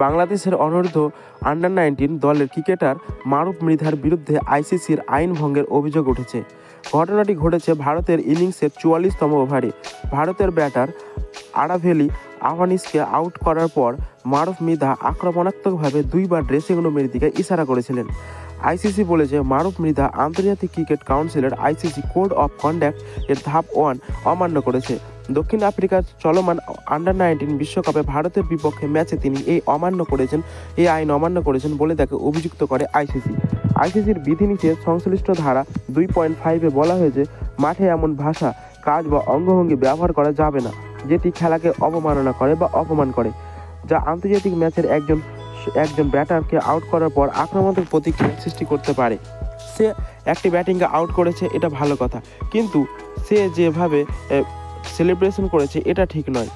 বাংলাদেশের অনূর্ধ্ব আন্ডার-19 দলের ক্রিকেটার মারুফ মৃধার বিরুদ্ধে আইসিসির আইন ভঙ্গের অভিযোগ উঠেছে। ঘটনাটি ঘটেছে ভারতের ইনিংসের 44তম ওভারে। ভারতের ব্যাটার আরাভেলি আভানিসকে আউট করার পর মারুফ মৃধা আক্রমণাত্মকভাবে দুইবার ড্রেসিং রুমের দিকে ইশারা করেছিলেন। আইসিসি বলেছে মারুফ মৃধা আন্তর্জাতিক ক্রিকেট কাউন্সিলের আইসিসি কোড অফ কন্ডাক্ট এর ধাপ 1 অমান্য করেছে। দক্ষিণ আফ্রিকার চলমান আন্ডার-19 বিশ্বকাপে ভারতের বিপক্ষে ম্যাচে তিনি এই আইন অমান্য করেছেন বলে তাকে অভিযুক্ত করে আইসিসি। আইসিসির বিধিনিষেধ সংশ্লিষ্ট ধারা 2.5-এ বলা হয়েছে মাঠে এমন ভাষা, কাজ বা অঙ্গভঙ্গি ব্যবহার করা যাবে না যেটি খেলাকে অবমাননা করে বা অপমান করে, যা আন্তর্জাতিক ম্যাচের একজন ব্যাটারকে আউট করার পর আক্রমণাত্মক প্রতিক্রিয়া সৃষ্টি করতে পারে। সে একটি ব্যাটিংকে আউট করেছে, এটা ভালো কথা, কিন্তু সে যেভাবে সেলিব্রেশন করেছে এটা ঠিক নয়।